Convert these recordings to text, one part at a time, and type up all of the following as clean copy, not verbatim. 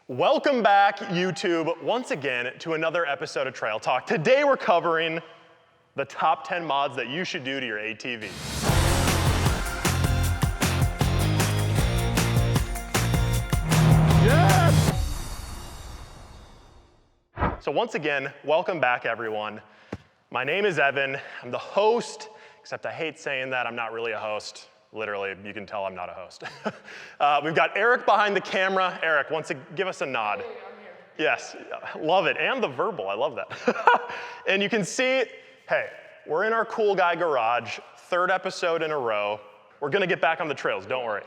Welcome back, YouTube, once again to another episode of Trail Talk. Today we're covering the top 10 mods that you should do to your ATV. Yes! So once again, welcome back, everyone. My name is Evan. I'm the host, except I hate saying that. I'm not really a host. Literally, you can tell I'm not a host. We've got Eric behind the camera. Eric, give us a nod. Hey, I'm here. Yes, love it, and the verbal, I love that. And you can see, hey, we're in our cool guy garage, third episode in a row. We're gonna get back on the trails, don't worry.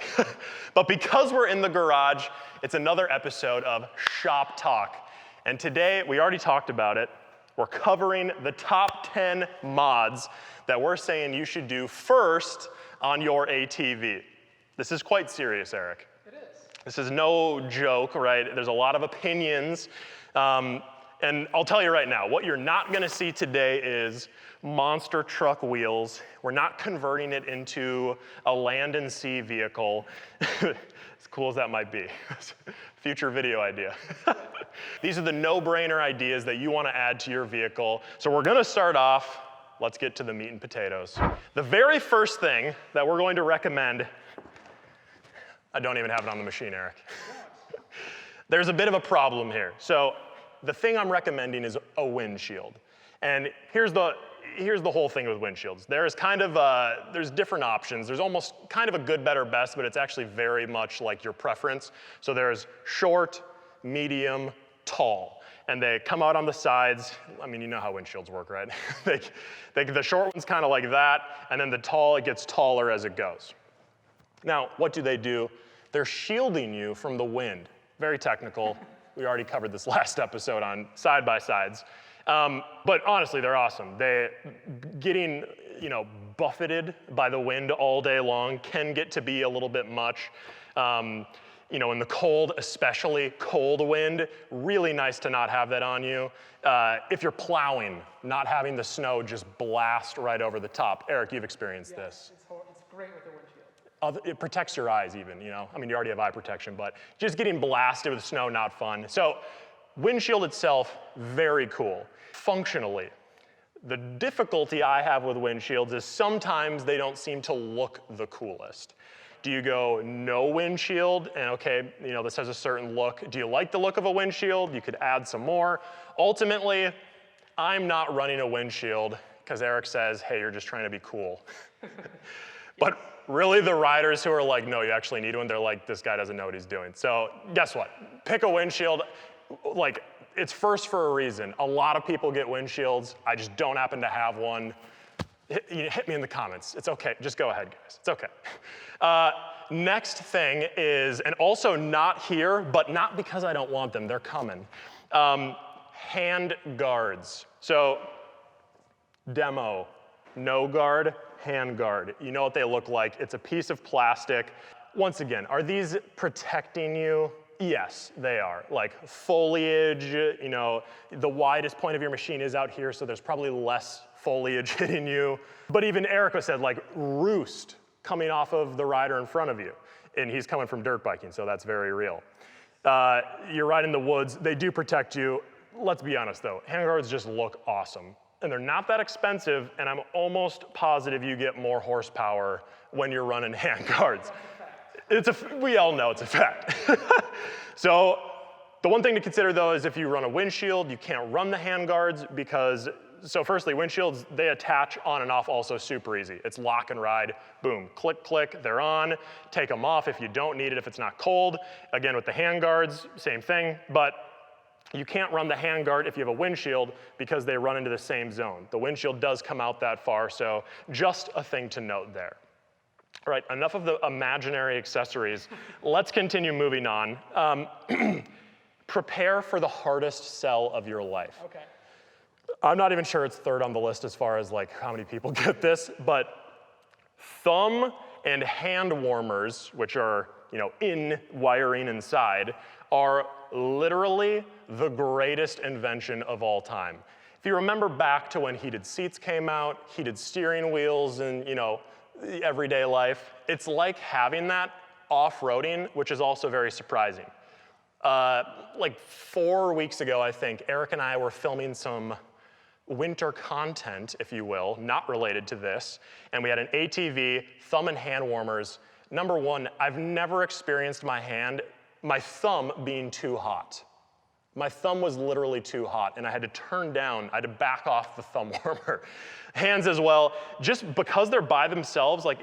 But because we're in the garage, it's another episode of Shop Talk. And today, we already talked about it, we're covering the top 10 mods that we're saying you should do first on your ATV. This is quite serious, Eric. It is. This is no joke, right? There's a lot of opinions. And I'll tell you right now, what you're not gonna see today is monster truck wheels. We're not converting it into a land and sea vehicle, as cool as that might be. Future video idea. These are the no-brainer ideas that you wanna add to your vehicle. So we're gonna start off. Let's get to the meat and potatoes. The very first thing that we're going to recommend, I don't even have it on the machine, Eric. There's a bit of a problem here. So the thing I'm recommending is a windshield. And here's the whole thing with windshields. There's different options. There's almost kind of a good, better, best, but it's actually very much like your preference. So there's short, medium, tall. And they come out on the sides. I mean, you know how windshields work, right? The short one's kind of like that, and then the tall, it gets taller as it goes. Now, what do? They're shielding you from the wind. Very technical. We already covered this last episode on side-by-sides. But honestly, they're awesome. Getting buffeted by the wind all day long can get to be a little bit much. In the cold, especially cold wind, really nice to not have that on you. If you're plowing, not having the snow just blast right over the top. Eric, you've experienced this. It's great with the windshield. It protects your eyes even, I mean, you already have eye protection, but just getting blasted with snow, not fun. So windshield itself, very cool. Functionally, the difficulty I have with windshields is sometimes they don't seem to look the coolest. Do you go no windshield and okay, this has a certain look. Do you like the look of a windshield? You could add some more. Ultimately, I'm not running a windshield because Eric says, hey, you're just trying to be cool. But really the riders who are like, no, you actually need one, they're like, this guy doesn't know what he's doing. So guess what? Pick a windshield. Like, it's first for a reason. A lot of people get windshields. I just don't happen to have one. Hit me in the comments. It's okay. Just go ahead, guys. It's okay. Next thing is, and also not here, but not because I don't want them. They're coming. Hand guards. So demo, no guard, hand guard. You know what they look like. It's a piece of plastic. Once again, are these protecting you? Yes, they are. Like foliage, the widest point of your machine is out here, so there's probably less foliage hitting you. But even Erica said like roost coming off of the rider in front of you. And he's coming from dirt biking, so that's very real. You're right in the woods, they do protect you. Let's be honest though, handguards just look awesome. And they're not that expensive, and I'm almost positive you get more horsepower when you're running handguards. We all know it's a fact. So the one thing to consider though is if you run a windshield, you can't run the handguards because, so firstly, windshields, they attach on and off also super easy. It's lock and ride, boom, click, click, they're on. Take them off if you don't need it, if it's not cold. Again, with the handguards, same thing, but you can't run the handguard if you have a windshield because they run into the same zone. The windshield does come out that far, so just a thing to note there. All right, enough of the imaginary accessories. Let's continue moving on. Prepare for the hardest sell of your life. Okay. I'm not even sure it's third on the list as far as like how many people get this, but thumb and hand warmers, which are in wiring inside, are literally the greatest invention of all time. If you remember back to when heated seats came out, heated steering wheels, and everyday life, it's like having that off-roading, which is also very surprising. Like 4 weeks ago, I think, Eric and I were filming some winter content, if you will, not related to this, and we had an ATV, thumb and hand warmers. Number one, I've never experienced my thumb being too hot. My thumb was literally too hot, and I had to back off the thumb warmer. Hands as well, just because they're by themselves, like,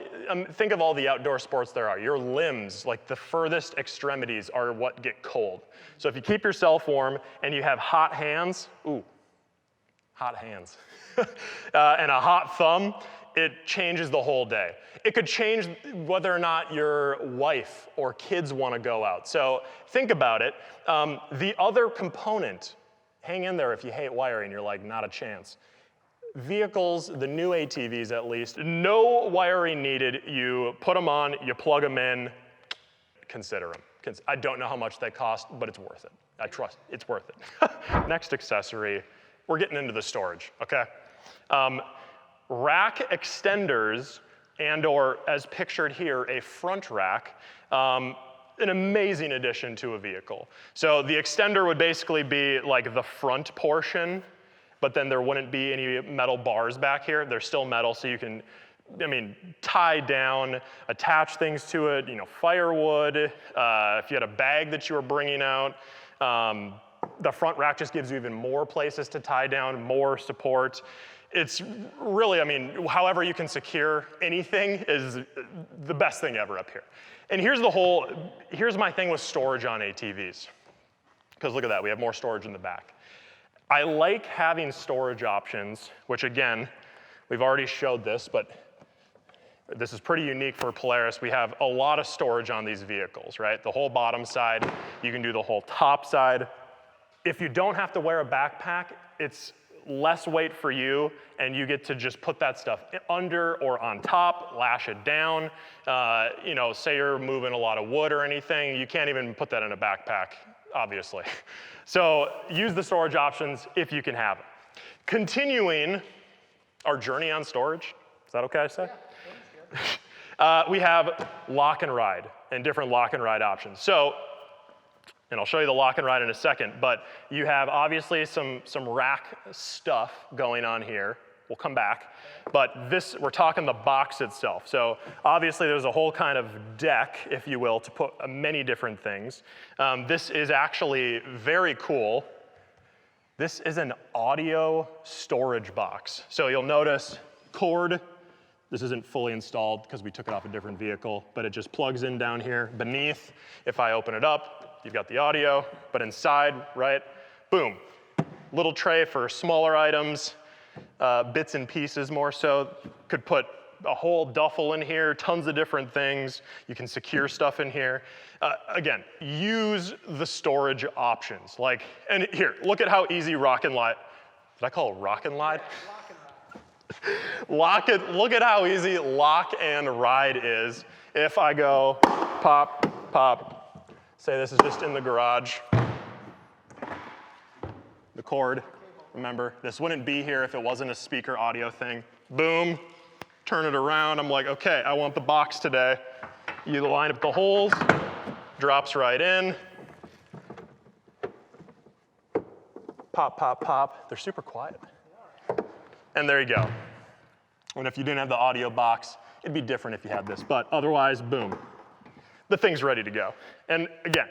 think of all the outdoor sports there are. Your limbs, like the furthest extremities, are what get cold. So if you keep yourself warm and you have hot hands, hot hands, and a hot thumb, it changes the whole day. It could change whether or not your wife or kids want to go out. So think about it. The other component, hang in there if you hate wiring, you're like, not a chance. Vehicles, the new ATVs at least, no wiring needed. You put them on, you plug them in, consider them. I don't know how much they cost, but it's worth it. I trust it's worth it. Next accessory, we're getting into the storage, okay? Rack extenders and/or, as pictured here, a front rack, an amazing addition to a vehicle. So the extender would basically be like the front portion, but then there wouldn't be any metal bars back here. They're still metal, so you can, tie down, attach things to it, firewood. If you had a bag that you were bringing out, the front rack just gives you even more places to tie down, more support. It's really, however you can secure anything is the best thing ever up here. And here's my thing with storage on ATVs. Because look at that, we have more storage in the back. I like having storage options, which again, we've already showed this, but this is pretty unique for Polaris. We have a lot of storage on these vehicles, right? The whole bottom side, you can do the whole top side. If you don't have to wear a backpack, it's less weight for you, and you get to just put that stuff under or on top, lash it down. Say you're moving a lot of wood or anything, you can't even put that in a backpack, obviously. So use the storage options if you can have them. Continuing our journey on storage, is that okay to say? Yeah, we have lock and ride and different lock and ride options. So, and I'll show you the lock and ride in a second, but you have obviously some rack stuff going on here. We'll come back. But we're talking the box itself. So obviously there's a whole kind of deck, if you will, to put many different things. This is actually very cool. This is an audio storage box. So you'll notice cord. This isn't fully installed because we took it off a different vehicle, but it just plugs in down here beneath. If I open it up, you've got the audio, but inside, right, boom. Little tray for smaller items, bits and pieces more so. Could put a whole duffel in here, tons of different things. You can secure stuff in here. Again, use the storage options. And here, look at how easy Rock and Ride. Did I call it Rock and Ride? Look at how easy lock and ride is. If I go pop, pop, say this is just in the garage. The cord, remember, this wouldn't be here if it wasn't a speaker audio thing. Boom, turn it around. I'm like, okay, I want the box today. You line up the holes, drops right in. Pop, pop, pop. They're super quiet. And there you go. And if you didn't have the audio box, it'd be different if you had this, but otherwise, boom. The thing's ready to go. And again,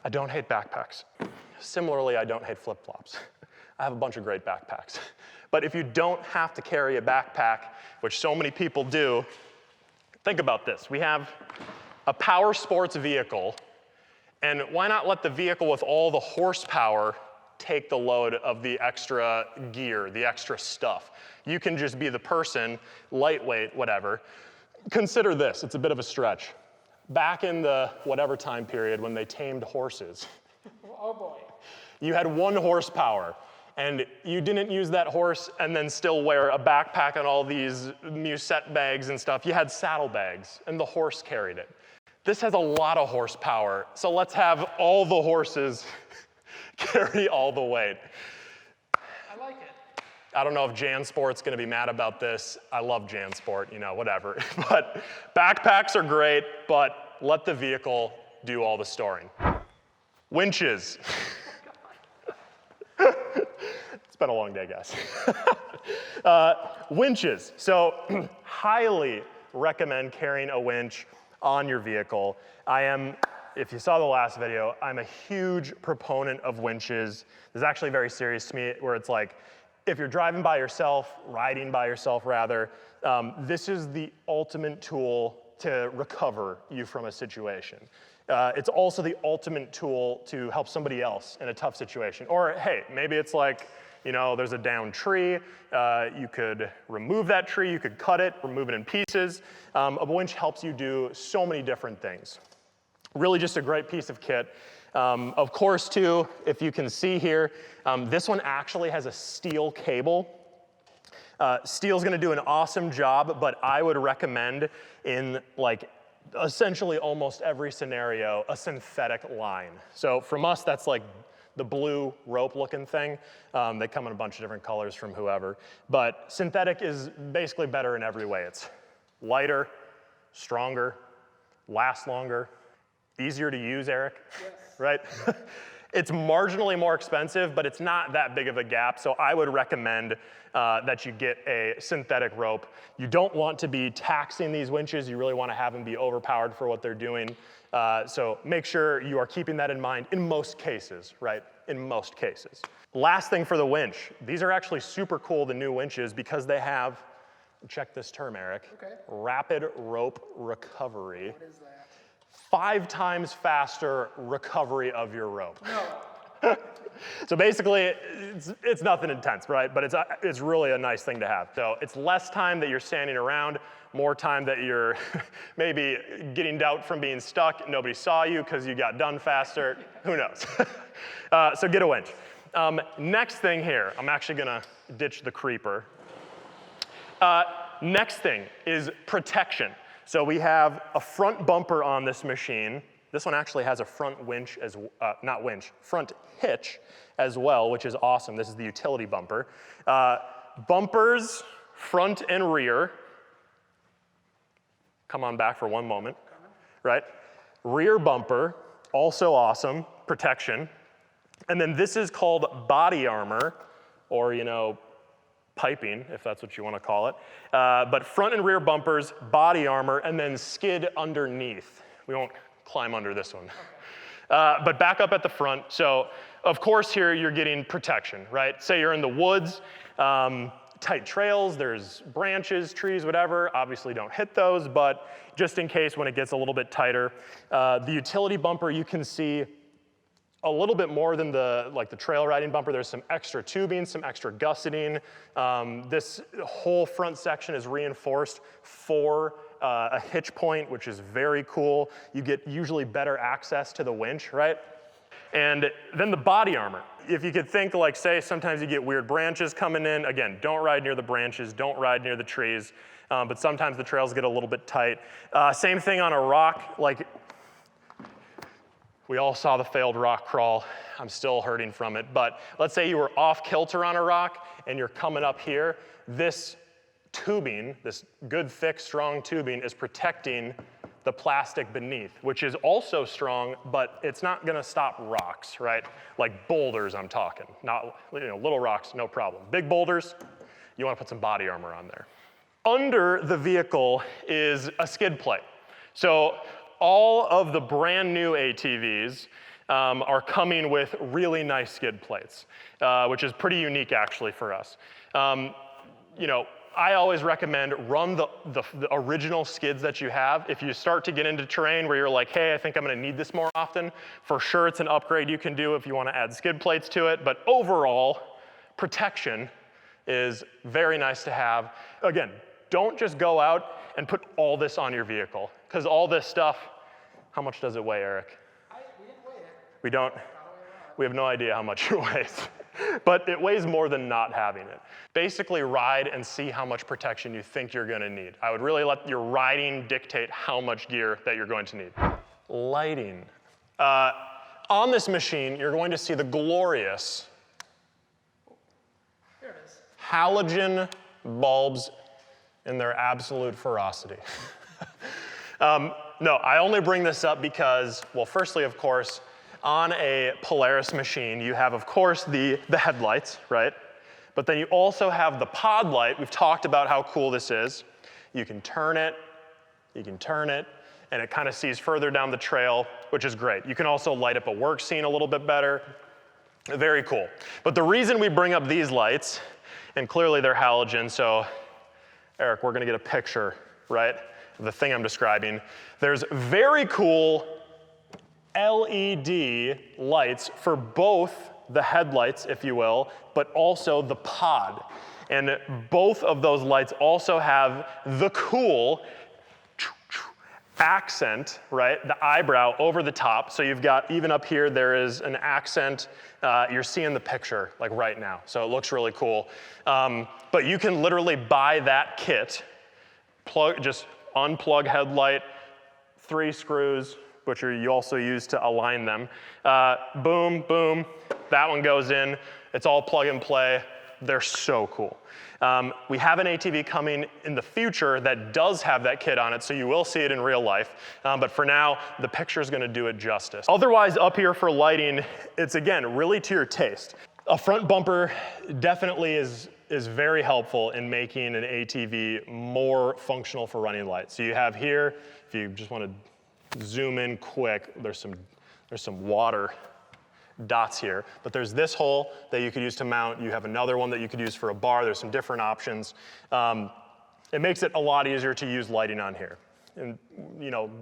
I don't hate backpacks. Similarly, I don't hate flip-flops. I have a bunch of great backpacks. But if you don't have to carry a backpack, which so many people do, think about this. We have a power sports vehicle, and why not let the vehicle with all the horsepower take the load of the extra gear, the extra stuff? You can just be the person, lightweight, whatever. Consider this, it's a bit of a stretch. Back in the whatever time period when they tamed horses, oh boy, you had 1 horsepower, and you didn't use that horse and then still wear a backpack and all these musette bags and stuff. You had saddlebags, and the horse carried it. This has a lot of horsepower, so let's have all the horses carry all the weight. I like it. I don't know if JanSport's gonna be mad about this. I love JanSport, whatever. But backpacks are great, but let the vehicle do all the storing. Winches. It's been a long day, guys. Winches. So highly recommend carrying a winch on your vehicle. If you saw the last video, I'm a huge proponent of winches. This is actually very serious to me, where it's like, if you're driving by yourself, riding by yourself rather, this is the ultimate tool to recover you from a situation. It's also the ultimate tool to help somebody else in a tough situation. Or hey, maybe it's like, you know, there's a downed tree, you could remove that tree, you could cut it, remove it in pieces. A winch helps you do so many different things. Really just a great piece of kit. Of course, too, if you can see here, this one actually has a steel cable. Steel's gonna do an awesome job, but I would recommend in like essentially almost every scenario, a synthetic line. So from us, that's like the blue rope looking thing. They come in a bunch of different colors from whoever. But synthetic is basically better in every way. It's lighter, stronger, lasts longer, easier to use, Eric, Yes. right? It's marginally more expensive, but it's not that big of a gap. So I would recommend that you get a synthetic rope. You don't want to be taxing these winches. You really want to have them be overpowered for what they're doing. So make sure you are keeping that in mind in most cases, right? In most cases. Last thing for the winch. These are actually super cool, the new winches, because they have, check this term, Eric, Okay. rapid rope recovery. What is that? 5 times faster recovery of your rope. No. So basically, it's nothing intense, right? But it's really a nice thing to have. So it's less time that you're standing around, more time that you're maybe getting doubt from being stuck. Nobody saw you because you got done faster. Who knows? So get a winch. Next thing here, I'm actually gonna ditch the creeper. Next thing is protection. So we have a front bumper on this machine. This one actually has a front winch front hitch as well, which is awesome. This is the utility bumper. Bumpers, front and rear. Come on back for one moment, right? Rear bumper, also awesome, protection. And then this is called body armor, or piping, if that's what you want to call it. But front and rear bumpers, body armor, and then skid underneath. We won't climb under this one. But back up at the front. So, of course, here you're getting protection, right? Say you're in the woods, tight trails, there's branches, trees, whatever. Obviously, don't hit those, but just in case when it gets a little bit tighter. The utility bumper, you can see a little bit more than the trail riding bumper. There's some extra tubing, some extra gusseting. This whole front section is reinforced for a hitch point, which is very cool. You get usually better access to the winch, right? And then the body armor. If you could think say sometimes you get weird branches coming in. Again, don't ride near the branches, don't ride near the trees. But sometimes the trails get a little bit tight. Same thing on a rock. We all saw the failed rock crawl. I'm still hurting from it. But let's say you were off kilter on a rock and you're coming up here. This tubing, this good, thick, strong tubing is protecting the plastic beneath, which is also strong, but it's not gonna stop rocks, right? Like boulders, I'm talking. Not, little rocks, no problem. Big boulders, you wanna put some body armor on there. Under the vehicle is a skid plate. So all of the brand new ATVs are coming with really nice skid plates, which is pretty unique actually for us. I always recommend run the original skids that you have. If you start to get into terrain where you're like, hey, I think I'm gonna need this more often, for sure it's an upgrade you can do if you wanna add skid plates to it, but overall, protection is very nice to have. Again, don't just go out and put all this on your vehicle, because all this stuff, how much does it weigh, Eric? We didn't weigh it. We don't? We have no idea how much it weighs, but it weighs more than not having it. Basically ride and see how much protection you think you're gonna need. I would really let your riding dictate how much gear that you're going to need. Lighting. On this machine, you're going to see the glorious There it is. halogen bulbs in their absolute ferocity. No, I only bring this up because, well, firstly, of course, on a Polaris machine, you have, of course, the headlights, right? But then you also have the pod light. We've talked about how cool this is. You can turn it, and it kind of sees further down the trail, which is great. You can also light up a work scene a little bit better. Very cool. But the reason we bring up these lights, and clearly they're halogen, so Eric, we're gonna get a picture, right, of the thing I'm describing. There's very cool LED lights for both the headlights, if you will, but also the pod. And both of those lights also have the cool accent, right? The eyebrow over the top. So you've got, even up here, there is an accent. You're seeing the picture like right now. So it looks really cool. But you can literally buy that kit, just unplug headlight, 3 screws, which you also use to align them. Boom, boom, that one goes in. It's all plug and play. They're so cool. We have an ATV coming in the future that does have that kit on it, so you will see it in real life. But for now, the picture's gonna do it justice. Otherwise, up here for lighting, it's again, really to your taste. A front bumper definitely is very helpful in making an ATV more functional for running lights. So you have here, if you just wanna zoom in quick, there's some water dots here, but there's this hole that you could use to mount. You have another one that you could use for a bar. There's some different options. It makes it a lot easier to use lighting on here. And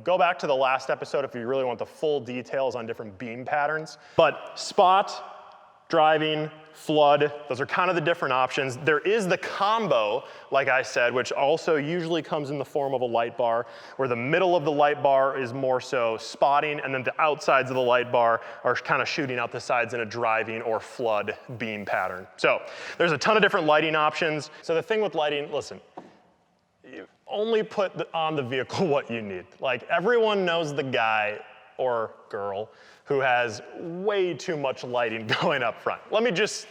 go back to the last episode if you really want the full details on different beam patterns. But spot, driving, flood, those are kind of the different options. There is the combo, like I said, which also usually comes in the form of a light bar, where the middle of the light bar is more so spotting, and then the outsides of the light bar are kind of shooting out the sides in a driving or flood beam pattern. So there's a ton of different lighting options. So the thing with lighting, listen, you only put on the vehicle what you need. Like, everyone knows the guy or girl who has way too much lighting going up front. Let me just,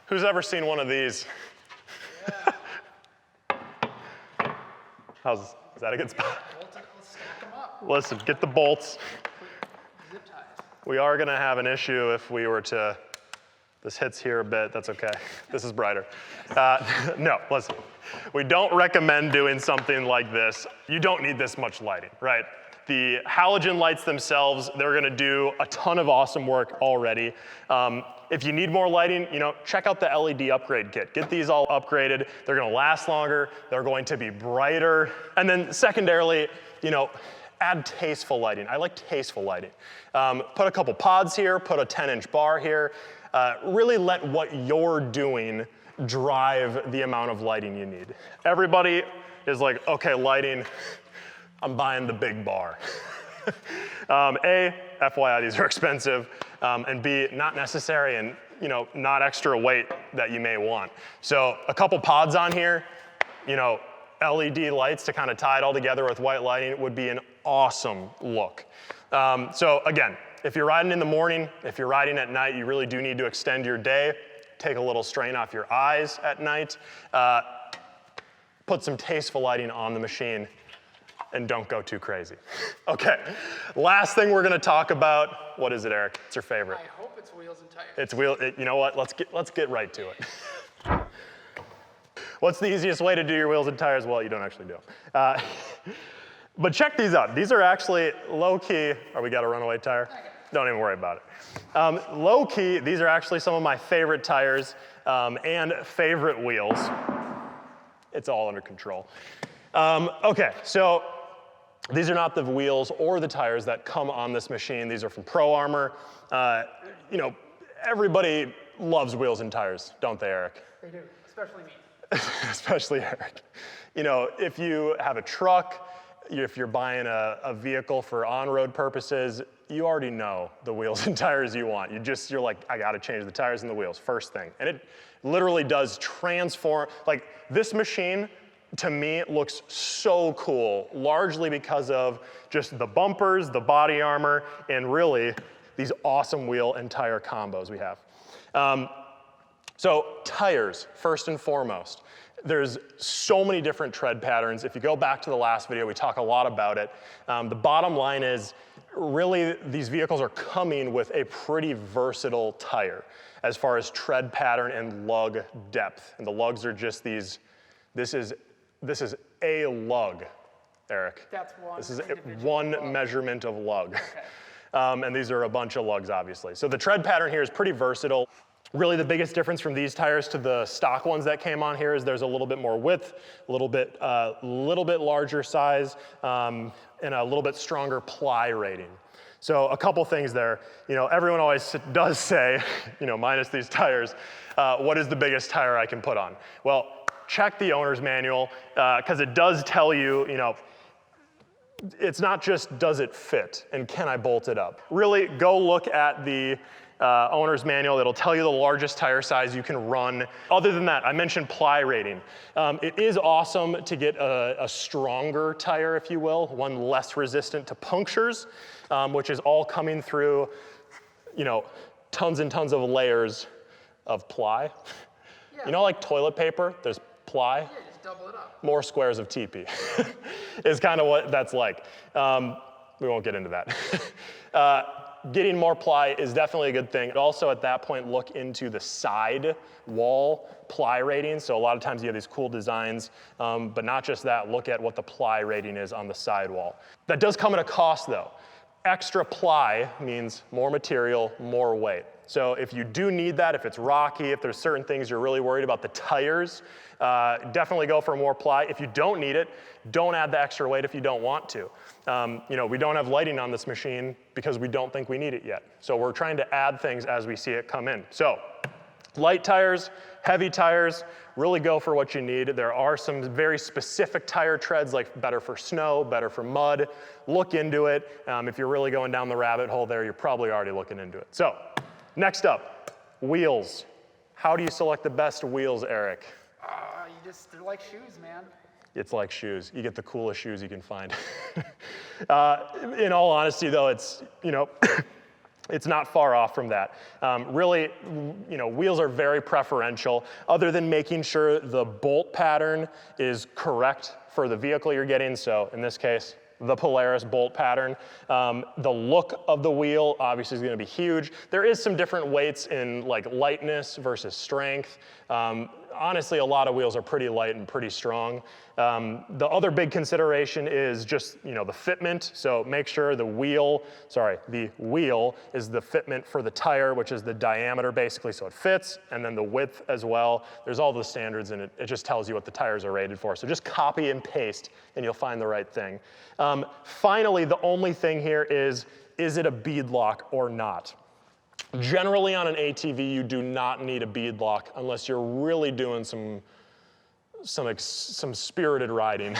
who's ever seen one of these? Yeah. Is that a good spot? Let's stack them up. Listen, get the bolts. Zip ties. We are gonna have an issue if we were to, this hits here a bit, that's okay. This is brighter. No, listen, we don't recommend doing something like this. You don't need this much lighting, right? The halogen lights themselves, they're gonna do a ton of awesome work already. If you need more lighting, check out the LED upgrade kit. Get these all upgraded. They're gonna last longer. They're going to be brighter. And then secondarily, add tasteful lighting. I like tasteful lighting. Put a couple pods here, put a 10-inch bar here. Really let what you're doing drive the amount of lighting you need. Everybody is like, okay, lighting, I'm buying the big bar. A, FYI, these are expensive, and B, not necessary and not extra weight that you may want. So a couple pods on here, LED lights to kind of tie it all together with white lighting would be an awesome look. So again, if you're riding in the morning, if you're riding at night, you really do need to extend your day, take a little strain off your eyes at night, put some tasteful lighting on the machine, and don't go too crazy. Okay, last thing we're gonna talk about, what is it, Eric? It's your favorite. I hope it's wheels and tires. It's you know what, let's get right to it. What's the easiest way to do your wheels and tires? Well, you don't actually do them. But check these out. These are actually low-key, we got a runaway tire? Don't even worry about it. Low-key, these are actually some of my favorite tires and favorite wheels. It's all under control. Okay, so these are not the wheels or the tires that come on this machine. These are from Pro Armor. Everybody loves wheels and tires, don't they, Eric? They do, especially me. Especially Eric. If you have a truck, if you're buying a vehicle for on-road purposes, you already know the wheels and tires you want. You're like, I gotta change the tires and the wheels, first thing. And it literally does transform, like this machine, to me, it looks so cool, largely because of just the bumpers, the body armor, and really these awesome wheel and tire combos we have. So tires, first and foremost. There's so many different tread patterns. If you go back to the last video, we talk a lot about it. The bottom line is, really, these vehicles are coming with a pretty versatile tire as far as tread pattern and lug depth. And the lugs are just these, this is a lug, Eric. That's one. This is individual one lug. measurement of lug. Okay. And these are a bunch of lugs, obviously. So the tread pattern here is pretty versatile. Really, the biggest difference from these tires to the stock ones that came on here is there's a little bit more width, a little bit larger size, and a little bit stronger ply rating. So a couple things there. You know, everyone always does say, you know, minus these tires, what is the biggest tire I can put on? Well, check the owner's manual, because it does tell you, you know, it's not just does it fit and can I bolt it up. Really, go look at the owner's manual. It'll tell you the largest tire size you can run. Other than that, I mentioned ply rating. It is awesome to get a stronger tire, if you will, one less resistant to punctures, which is all coming through, you know, tons and tons of layers of ply. Yeah. You know, like toilet paper, there's ply. Yeah, just double it up. More squares of TP is kind of what that's like. We won't get into that. Getting more ply is definitely a good thing. Also, at that point, look into the side wall ply rating. So a lot of times you have these cool designs, but not just that, look at what the ply rating is on the side wall. That does come at a cost, though. Extra ply means more material, more weight. So if you do need that, if it's rocky, if there's certain things you're really worried about, the tires, definitely go for more ply. If you don't need it, don't add the extra weight if you don't want to. You know, we don't have lighting on this machine because we don't think we need it yet. So we're trying to add things as we see it come in. So light tires, heavy tires, really go for what you need. There are some very specific tire treads, like better for snow, better for mud. Look into it. If you're really going down the rabbit hole there, you're probably already looking into it. So next up, wheels. How do you select the best wheels, Eric? They're like shoes, man. It's like shoes. You get the coolest shoes you can find. In all honesty, though, it's, you know, it's not far off from that. Really, you know, wheels are very preferential, other than making sure the bolt pattern is correct for the vehicle you're getting. So in this case, the Polaris bolt pattern. The look of the wheel obviously is going to be huge. There is some different weights in like lightness versus strength. Honestly, a lot of wheels are pretty light and pretty strong. The other big consideration is just, you know, the fitment. So make sure the wheel is the fitment for the tire, which is the diameter basically, so it fits, and then the width as well. There's all the standards, and it just tells you what the tires are rated for. So just copy and paste, and you'll find the right thing. Finally, the only thing here is it a bead lock or not? Generally on an ATV, you do not need a bead lock unless you're really doing some spirited riding.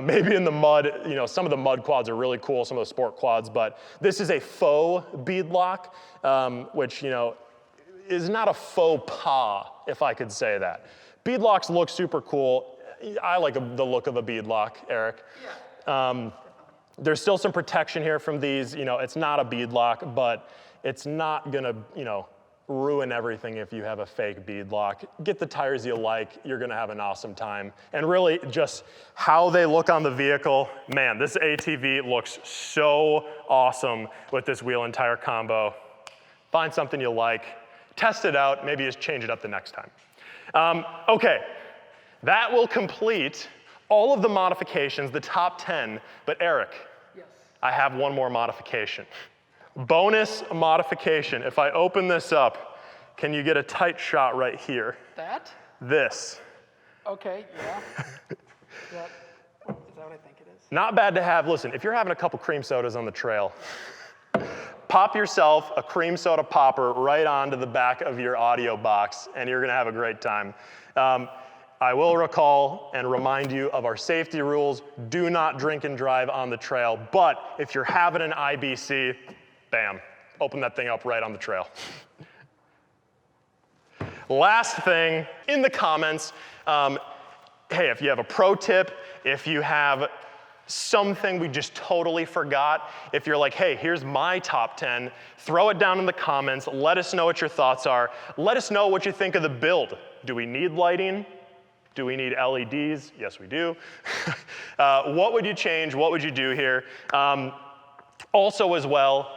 Maybe in the mud, you know, some of the mud quads are really cool, some of the sport quads, but this is a faux bead lock, which, you know, is not a faux pas, if I could say that. Bead locks look super cool. I like the look of a bead lock, Eric. Yeah. There's still some protection here from these. You know, it's not a bead lock, but it's not gonna, you know, ruin everything if you have a fake bead lock. Get the tires you like, you're gonna have an awesome time. And really, just how they look on the vehicle, man, this ATV looks so awesome with this wheel and tire combo. Find something you like, test it out, maybe just change it up the next time. Okay, that will complete all of the modifications, the top 10, but Eric, Yes. I have one more modification. Bonus modification. If I open this up, can you get a tight shot right here? That? This. Okay, yeah. Is that what I think it is? Not bad to have. Listen, if you're having a couple cream sodas on the trail, pop yourself a cream soda popper right onto the back of your audio box, and you're gonna have a great time. I will recall and remind you of our safety rules. Do not drink and drive on the trail, but if you're having an IBC, bam, open that thing up right on the trail. Last thing, in the comments, hey, if you have a pro tip, if you have something we just totally forgot, if you're like, hey, here's my top 10, throw it down in the comments. Let us know what your thoughts are. Let us know what you think of the build. Do we need lighting? Do we need LEDs? Yes, we do. What would you change? What would you do here? Also as well,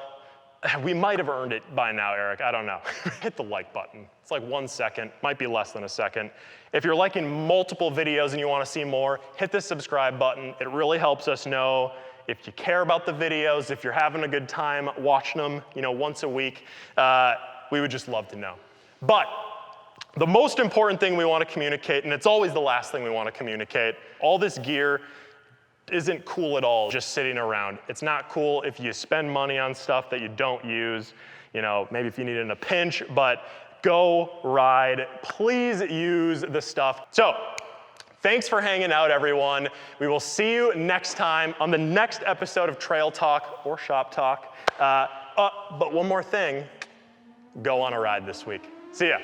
we might have earned it by now, Eric. I don't know. Hit the like button. It's like 1 second, might be less than a second. If you're liking multiple videos and you want to see more, hit the subscribe button. It really helps us know if you care about the videos, if you're having a good time watching them, once a week. We would just love to know. But the most important thing we want to communicate, and it's always the last thing we want to communicate, all this gear isn't cool at all just sitting around. It's not cool if you spend money on stuff that you don't use, maybe if you need it in a pinch, but go ride. Please use the stuff. So, thanks for hanging out, everyone. We will see you next time on the next episode of Trail Talk or Shop Talk. But one more thing, go on a ride this week. See ya.